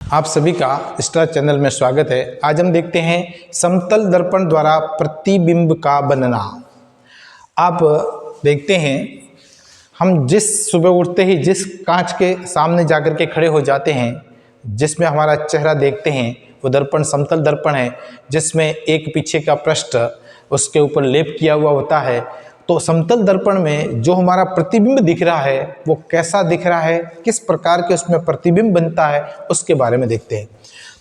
आप सभी का स्टार चैनल में स्वागत है। आज हम देखते हैं समतल दर्पण द्वारा प्रतिबिंब का बनना। आप देखते हैं हम जिस सुबह उठते ही जिस कांच के सामने जाकर के खड़े हो जाते हैं, जिसमें हमारा चेहरा देखते हैं, वो दर्पण समतल दर्पण है, जिसमें एक पीछे का पृष्ठ उसके ऊपर लेप किया हुआ होता है। तो समतल दर्पण में जो हमारा प्रतिबिंब दिख रहा है वो कैसा दिख रहा है, किस प्रकार के उसमें प्रतिबिंब बनता है, उसके बारे में देखते हैं।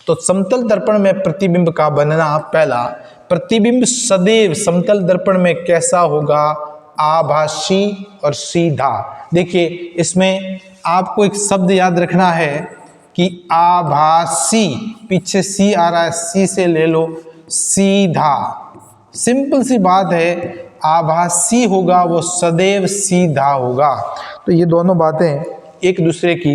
तो समतल दर्पण में प्रतिबिंब का बनना, पहला, प्रतिबिंब सदैव समतल दर्पण में कैसा होगा? आभासी और सीधा। देखिए, इसमें आपको एक शब्द याद रखना है कि आभासी, पीछे सी आ रहा है, सी से ले लो, सीधा। सिंपल सी बात है, आभासी होगा वो सदैव सीधा होगा। तो ये दोनों बातें एक दूसरे की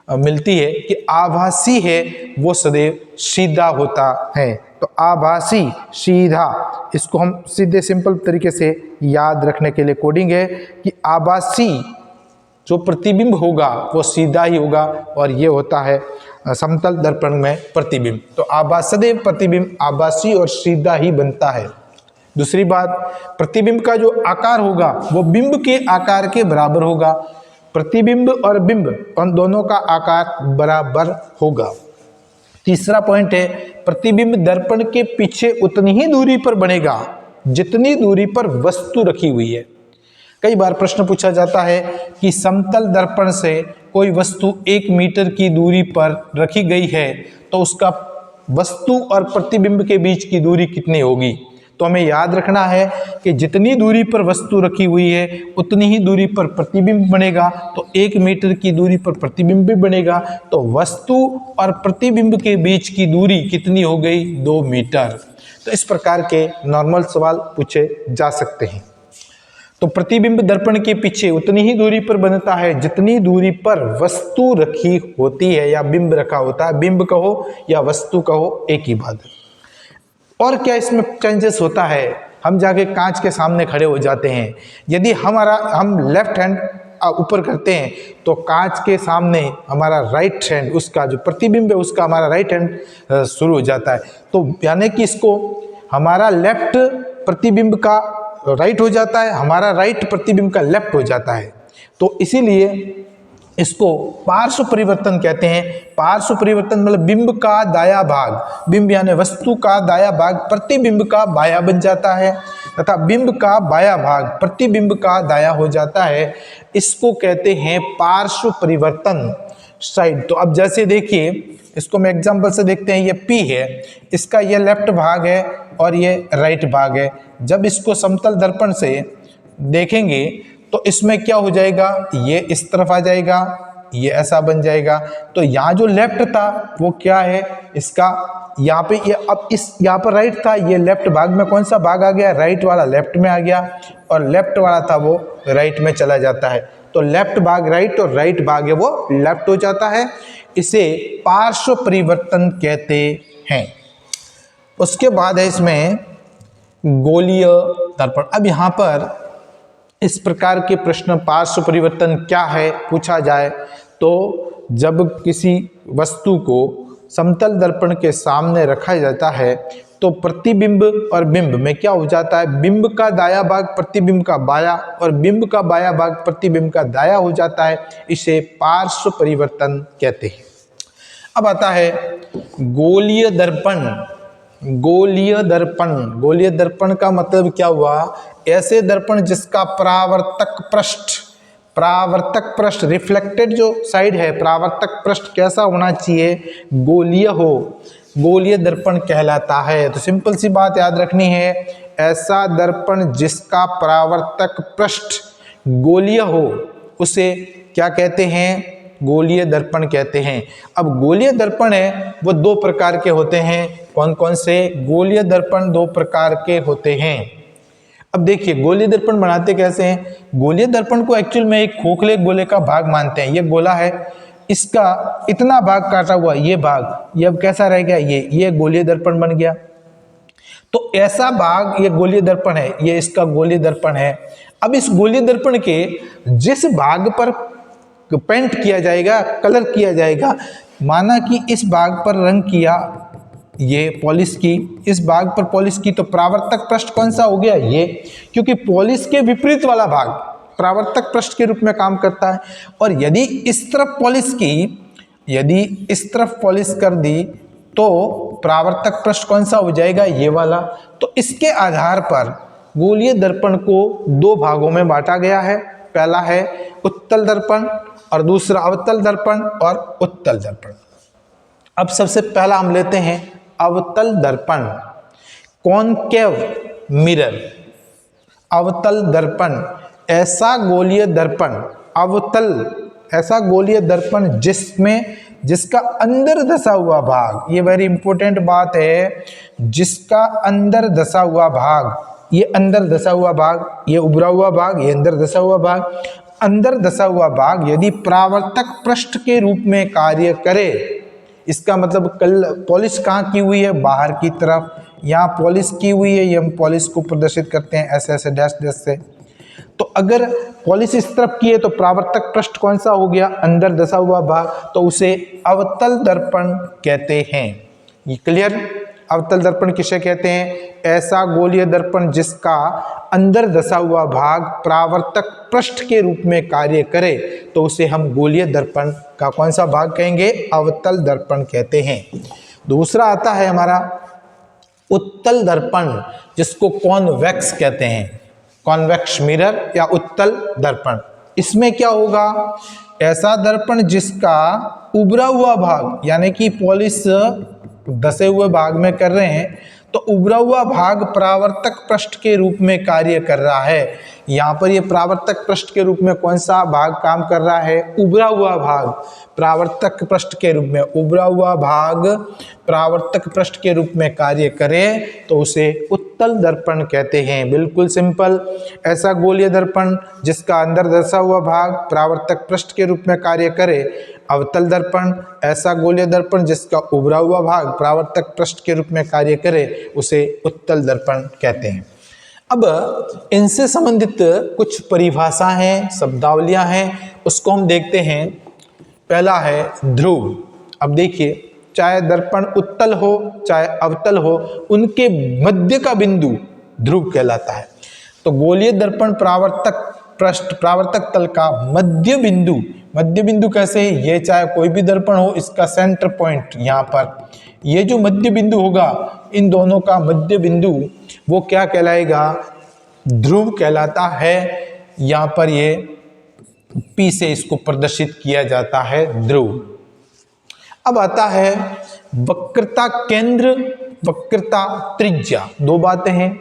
मिलती है कि आभासी है वो सदैव सीधा होता है। तो आभासी, सीधा, इसको हम सीधे सिंपल तरीके से याद रखने के लिए कोडिंग है कि आभासी जो प्रतिबिंब होगा वो सीधा ही होगा, और ये होता है समतल दर्पण में प्रतिबिंब। तो सदैव प्रतिबिंब आभासी और सीधा ही बनता है। दूसरी बात, प्रतिबिंब का जो आकार होगा वो बिंब के आकार के बराबर होगा। प्रतिबिंब और बिंब उन दोनों का आकार बराबर होगा। तीसरा पॉइंट है, प्रतिबिंब दर्पण के पीछे उतनी ही दूरी पर बनेगा जितनी दूरी पर वस्तु रखी हुई है। कई बार प्रश्न पूछा जाता है कि समतल दर्पण से कोई वस्तु 1 मीटर की दूरी पर रखी गई है तो उसका वस्तु और प्रतिबिंब के बीच की दूरी कितनी होगी? तो हमें याद रखना है कि जितनी दूरी पर वस्तु रखी हुई है उतनी ही दूरी पर प्रतिबिंब बनेगा। तो 1 मीटर की दूरी पर प्रतिबिंब भी बनेगा। तो वस्तु और प्रतिबिंब के बीच की दूरी कितनी हो गई? 2 मीटर। तो इस प्रकार के नॉर्मल सवाल पूछे जा सकते हैं। तो प्रतिबिंब दर्पण के पीछे उतनी ही दूरी पर बनता है जितनी दूरी पर वस्तु रखी होती है या बिंब रखा होता है। बिंब कहो या वस्तु कहो, एक ही बात है। और क्या इसमें चेंजेस होता है? हम जाके कांच के सामने खड़े हो जाते हैं, यदि हम लेफ्ट हैंड ऊपर करते हैं तो कांच के सामने हमारा राइट हैंड, उसका जो प्रतिबिंब है उसका हमारा राइट हैंड शुरू हो जाता है। तो यानी कि इसको हमारा लेफ्ट प्रतिबिंब का राइट हो जाता है, हमारा राइट प्रतिबिंब का लेफ्ट हो जाता है। तो इसीलिए इसको पार्श्व परिवर्तन कहते हैं। पार्श्व परिवर्तन मतलब बिंब का दाया भाग, बिंब यानी वस्तु का दाया भाग प्रतिबिंब का बाया बन जाता है, तथा बिंब का बाया भाग प्रतिबिंब का दाया हो जाता है। इसको कहते हैं पार्श्व परिवर्तन, साइड। तो अब जैसे देखिए, इसको मैं एग्जांपल से देखते हैं। ये P है, इसका ये लेफ्ट भाग है और ये राइट भाग है। जब इसको समतल दर्पण से देखेंगे तो इसमें क्या हो जाएगा? ये इस तरफ आ जाएगा, ये ऐसा बन जाएगा। तो यहाँ जो लेफ्ट था वो क्या है? इसका यहाँ पे ये अब इस यहाँ पर राइट था, ये लेफ्ट भाग में कौन सा भाग आ गया? राइट वाला लेफ्ट में आ गया, और लेफ्ट वाला था वो राइट में चला जाता है। तो लेफ्ट भाग राइट और राइट भाग है वो लेफ्ट हो जाता है। इसे पार्श्व परिवर्तन कहते हैं। उसके बाद है इसमें गोलीय दर्पण। अब यहाँ पर इस प्रकार के प्रश्न, पार्श्व परिवर्तन क्या है, पूछा जाए तो जब किसी वस्तु को समतल दर्पण के सामने रखा जाता है तो प्रतिबिंब और बिंब में क्या हो जाता है? बिंब का दाया भाग प्रतिबिंब का बाया और बिंब का बाया भाग प्रतिबिंब का दाया हो जाता है। इसे पार्श्व परिवर्तन कहते हैं। अब आता है गोलीय दर्पण। गोलीय दर्पण, गोलीय दर्पण का मतलब क्या हुआ? ऐसे दर्पण जिसका परावर्तक पृष्ठ रिफ्लेक्टेड जो साइड है, परावर्तक पृष्ठ कैसा होना चाहिए? गोलीय हो, गोलीय दर्पण कहलाता है। तो सिंपल सी बात याद रखनी है, ऐसा दर्पण जिसका परावर्तक पृष्ठ गोलीय हो उसे क्या कहते हैं? गोलीय दर्पण कहते हैं। अब गोलीय दर्पण है वो 2 प्रकार के होते हैं। कौन कौन से? गोलीय दर्पण 2 प्रकार के होते हैं। अब देखिए, गोलीय दर्पण बनाते कैसे हैं? गोलीय दर्पण को एक्चुअल में एक खोखले गोले का भाग मानते हैं। ये गोला है, इसका इतना भाग काटा हुआ, ये भाग, ये अब कैसा रह गया? ये गोलीय दर्पण बन गया। तो ऐसा भाग ये गोलीय दर्पण है, ये इसका गोलीय दर्पण है। अब इस गोलीय दर्पण के जिस भाग पर पेंट किया जाएगा, कलर किया जाएगा। माना कि इस भाग पर रंग किया, ये पॉलिश की, इस भाग पर पॉलिश की, तो परावर्तक पृष्ठ कौन सा हो गया? ये, क्योंकि पॉलिश के विपरीत वाला भाग परावर्तक पृष्ठ के रूप में काम करता है। और यदि इस तरफ पॉलिश की, यदि इस तरफ पॉलिश कर दी तो परावर्तक पृष्ठ कौन सा हो जाएगा? ये वाला। तो इसके आधार पर गोलीय दर्पण को दो भागों में बांटा गया है। पहला है उत्तल दर्पण और दूसरा अवतल दर्पण और उत्तल दर्पण। अब सबसे पहला हम लेते हैं अवतल दर्पण, कॉनकेव मिरर। अवतल दर्पण ऐसा गोलीय दर्पण, अवतल ऐसा गोलीय दर्पण जिसका अंदर धसा हुआ भाग, ये वेरी इंपॉर्टेंट बात है, जिसका अंदर धसा हुआ भाग, ये अंदर धसा हुआ भाग, ये उभरा हुआ भाग, ये अंदर धसा हुआ भाग, अंदर धसा हुआ भाग यदि परावर्तक पृष्ठ के रूप में कार्य करे, इसका मतलब पॉलिश कहाँ की हुई है? बाहर की तरफ। यहाँ पॉलिश की हुई है, ये हम पॉलिश को प्रदर्शित करते हैं ऐसे ऐसे डैश डैश से। तो अगर पॉलिश इस तरफ की है तो परावर्तक पृष्ठ कौन सा हो गया? अंदर धसा हुआ भाग, तो उसे अवतल दर्पण कहते हैं। ये क्लियर? अवतल दर्पण किसे कहते हैं? ऐसा गोलीय दर्पण जिसका अंदर धसा हुआ भाग परावर्तक पृष्ठ के रूप में कार्य करे, तो उसे हम गोलीय दर्पण का कौन सा भाग कहेंगे? अवतल दर्पण कहते हैं। दूसरा आता है हमारा उत्तल दर्पण, जिसको कॉन्वेक्स कहते हैं, कॉन्वेक्स मिरर या उत्तल दर्पण। इसमें क्या होगा? ऐसा दर्पण जिसका उभरा हुआ भाग, यानी कि पॉलिश धसे हुए भाग में कर रहे हैं तो उभरा हुआ भाग परावर्तक पृष्ठ के रूप में कार्य कर रहा है। यहाँ पर ये परावर्तक पृष्ठ के रूप में कौन सा भाग काम कर रहा है? उभरा हुआ भाग परावर्तक पृष्ठ के रूप में, उभरा हुआ भाग परावर्तक पृष्ठ के रूप में कार्य करे तो उसे उत्तल दर्पण कहते हैं। बिल्कुल सिंपल। ऐसा गोलीय दर्पण जिसका अंदर धसा हुआ भाग परावर्तक पृष्ठ के रूप में कार्य करे, अवतल दर्पण। ऐसा गोलीय दर्पण जिसका उभरा हुआ भाग परावर्तक पृष्ठ के रूप में कार्य करे, उसे उत्तल दर्पण कहते हैं। अब इनसे संबंधित कुछ परिभाषा हैं, शब्दावलियां हैं, उसको हम देखते हैं। पहला है ध्रुव। अब देखिए, चाहे दर्पण उत्तल हो चाहे अवतल हो, उनके मध्य का बिंदु ध्रुव कहलाता है। तो गोलीय दर्पण परावर्तक पृष्ठ, परावर्तक तल का मध्य बिंदु, मध्य बिंदु कैसे? ये चाहे कोई भी दर्पण हो, इसका सेंटर पॉइंट यहाँ पर, ये जो मध्य बिंदु होगा, इन दोनों का मध्य बिंदु वो क्या कहलाएगा? ध्रुव कहलाता है। यहाँ पर ये P से इसको प्रदर्शित किया जाता है, ध्रुव। अब आता है वक्रता केंद्र, वक्रता त्रिज्या। दो बातें हैं,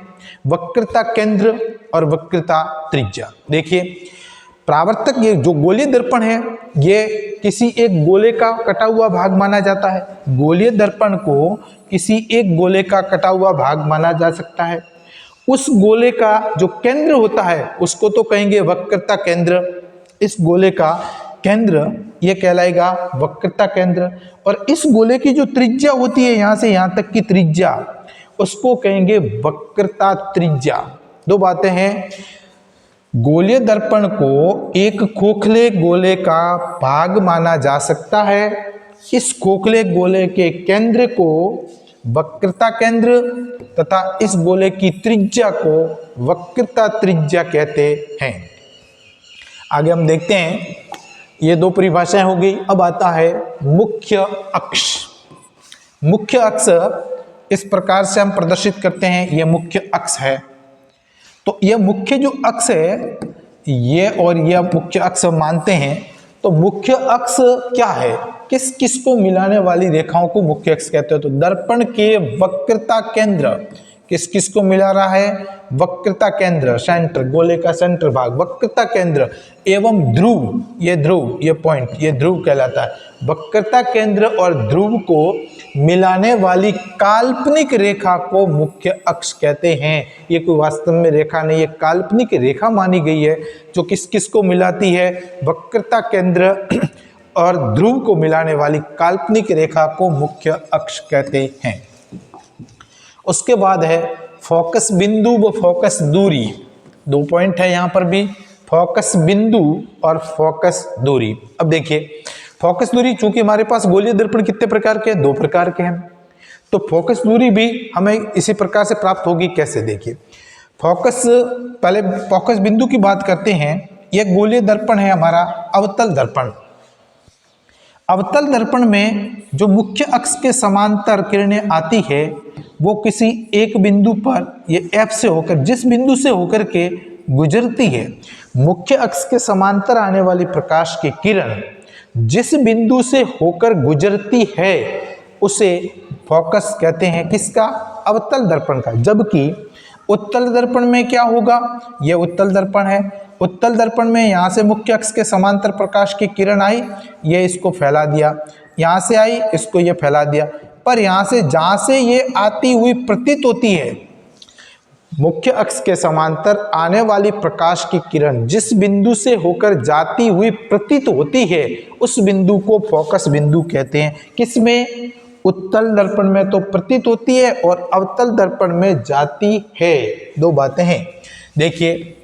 वक्रता केंद्र और वक्रता त्रिज्या। देखिए, परावर्तक, ये जो गोलीय दर्पण है, ये किसी एक गोले का कटा हुआ भाग माना जाता है। गोलीय दर्पण को किसी एक गोले का कटा हुआ भाग माना जा सकता है। उस गोले का जो केंद्र होता है उसको तो कहेंगे वक्रता केंद्र। इस गोले का केंद्र ये कहलाएगा वक्रता केंद्र। और इस गोले की जो त्रिज्या होती है, यहाँ से यहाँ तक की त्रिज्या, उसको कहेंगे वक्रता त्रिज्या। दो बातें हैं, गोलीय दर्पण को एक खोखले गोले का भाग माना जा सकता है। इस खोखले गोले के केंद्र को वक्रता केंद्र तथा इस गोले की त्रिज्या को वक्रता त्रिज्या कहते हैं। आगे हम देखते हैं, ये दो परिभाषाएं हो गई। अब आता है मुख्य अक्ष। मुख्य अक्ष इस प्रकार से हम प्रदर्शित करते हैं, ये मुख्य अक्ष है। तो यह मुख्य जो अक्ष है, ये और यह मुख्य अक्ष मानते हैं। तो मुख्य अक्ष क्या है? किस किस को मिलाने वाली रेखाओं को मुख्य अक्ष कहते हैं? तो दर्पण के वक्रता केंद्र किस किस को मिला रहा है? वक्रता केंद्र, सेंटर, गोले का सेंटर भाग, वक्रता केंद्र एवं ध्रुव, ये पॉइंट, ये ध्रुव कहलाता है। वक्रता केंद्र और ध्रुव को मिलाने वाली काल्पनिक रेखा को मुख्य अक्ष कहते हैं। ये कोई वास्तव में रेखा नहीं है, काल्पनिक रेखा मानी गई है जो किस किस को मिलाती है? वक्रता केंद्र और ध्रुव को मिलाने वाली काल्पनिक रेखा को मुख्य अक्ष कहते हैं। उसके बाद है फोकस बिंदु व फोकस दूरी। दो पॉइंट है यहाँ पर भी, फोकस बिंदु और फोकस दूरी। अब देखिए फोकस दूरी, चूंकि हमारे पास गोलीय दर्पण कितने प्रकार के हैं, 2 प्रकार के हैं, तो फोकस दूरी भी हमें इसी प्रकार से प्राप्त होगी। कैसे, देखिए पहले फोकस बिंदु की बात करते हैं। यह गोलीय दर्पण है हमारा अवतल दर्पण। अवतल दर्पण में जो मुख्य अक्ष के समांतर किरणें आती है वो किसी एक बिंदु पर, ये F से होकर, जिस बिंदु से होकर के गुजरती है, मुख्य अक्ष के समांतर आने वाली प्रकाश की किरण जिस बिंदु से होकर गुजरती है उसे फोकस कहते हैं, किसका, अवतल दर्पण का। जबकि उत्तल दर्पण में क्या होगा, यह उत्तल दर्पण है। उत्तल दर्पण में यहाँ से मुख्य अक्ष के समांतर प्रकाश की किरण आई, ये इसको फैला दिया, यहाँ से आई, इसको ये फैला दिया, पर यहाँ से जहाँ से ये आती हुई प्रतीत होती है, मुख्य अक्ष के समांतर आने वाली प्रकाश की किरण जिस बिंदु से होकर जाती हुई प्रतीत होती है उस बिंदु को फोकस बिंदु कहते हैं। किसमें, उत्तल दर्पण में तो प्रतीत होती है और अवतल दर्पण में जाती है। 2 बातें हैं। देखिए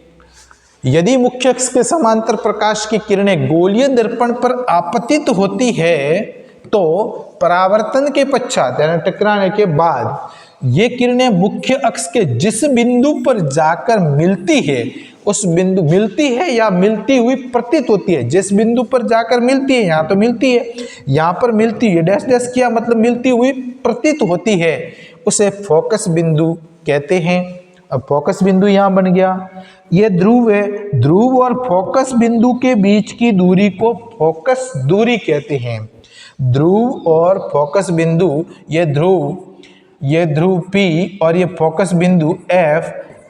यदि मुख्य अक्ष के समांतर प्रकाश की किरणें गोलीय दर्पण पर आपतित होती है तो परावर्तन के पश्चात यानी टकराने के बाद ये किरणें मुख्य अक्ष के जिस बिंदु पर जाकर मिलती है, उस बिंदु, मिलती है या मिलती हुई प्रतीत होती है, जिस बिंदु पर जाकर मिलती है, यहाँ तो मिलती है, यहाँ पर मिलती है, डैश डैश किया मतलब मिलती हुई प्रतीत होती है, उसे फोकस बिंदु कहते हैं। अब फोकस बिंदु यहाँ बन गया, ये ध्रुव है, ध्रुव और फोकस बिंदु के बीच की दूरी को फोकस दूरी कहते हैं। ध्रुव और फोकस बिंदु, ये ध्रुव P और ये फोकस बिंदु F,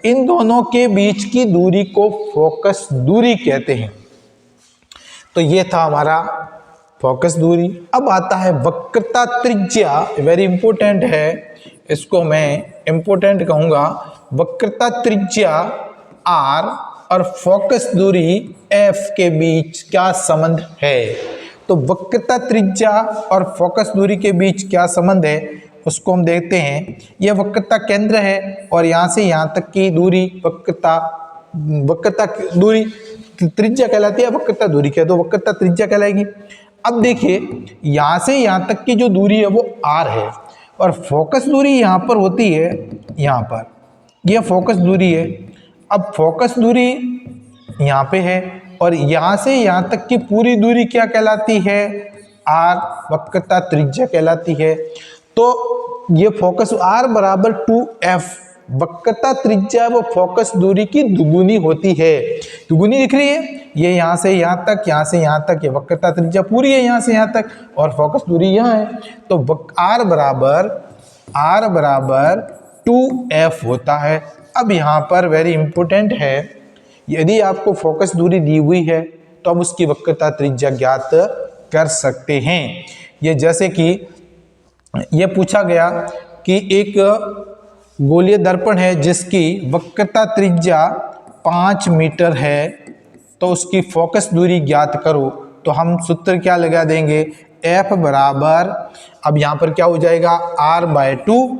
इन दोनों के बीच की दूरी को फोकस दूरी कहते हैं। तो ये था हमारा फोकस दूरी। अब आता है वक्रता त्रिज्या, वेरी इंपॉर्टेंट है, इसको मैं इंपॉर्टेंट कहूंगा। वक्रता त्रिज्या R और फोकस दूरी F के बीच क्या संबंध है। तो वक्रता त्रिज्या और फोकस दूरी के बीच क्या संबंध है उसको हम देखते हैं। यह वक्रता केंद्र है और यहाँ से यहाँ तक की दूरी वक्रता दूरी त्रिज्या कहलाती है, वक्रता दूरी कह दो, वक्रता त्रिज्या कहलाएगी। अब देखिए यहाँ से यहाँ तक की जो दूरी है वो R है और फोकस दूरी यहाँ पर होती है, यहाँ पर यह फोकस दूरी है। अब फोकस दूरी यहाँ पे है और यहाँ से यहाँ तक की पूरी दूरी क्या कहलाती है, R, वक्रता त्रिज्या कहलाती है। तो ये फोकस R बराबर 2F, वक्रता त्रिज्या वो फोकस दूरी की दुगुनी होती है। दुगुनी दिख रही है, ये यहाँ से यहाँ तक, यहाँ से यहाँ तक, ये वक्रता त्रिज्या पूरी है यहाँ से यहाँ तक और फोकस दूरी यहाँ है। तो R बराबर 2F होता है। अब यहाँ पर वेरी इंपॉर्टेंट है, यदि आपको फोकस दूरी दी हुई है तो हम उसकी वक्रता त्रिज्या ज्ञात कर सकते हैं। ये जैसे कि ये पूछा गया कि एक गोलीय दर्पण है जिसकी वक्रता त्रिज्या 5 मीटर है तो उसकी फोकस दूरी ज्ञात करो। तो हम सूत्र क्या लगा देंगे, F बराबर, अब यहाँ पर क्या हो जाएगा, R/2,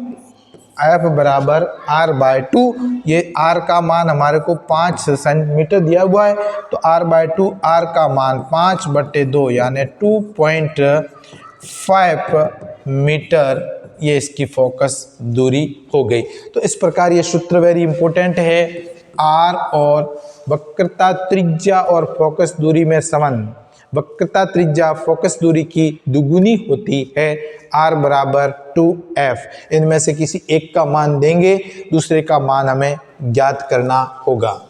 F बराबर R/2। ये R का मान हमारे को 5 सेंटीमीटर दिया हुआ है तो R/2, R का मान 5/2 यानी 2.5 मीटर, ये इसकी फोकस दूरी हो गई। तो इस प्रकार ये सूत्र वेरी इंपॉर्टेंट है। R और वक्रता त्रिज्या और फोकस दूरी में संबंध, वक्रता त्रिज्या फोकस दूरी की दुगुनी होती है। R बराबर 2F, इनमें से किसी एक का मान देंगे, दूसरे का मान हमें ज्ञात करना होगा।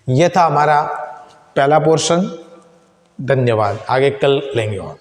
यह था हमारा पहला पोर्शन। धन्यवाद, आगे कल लेंगे और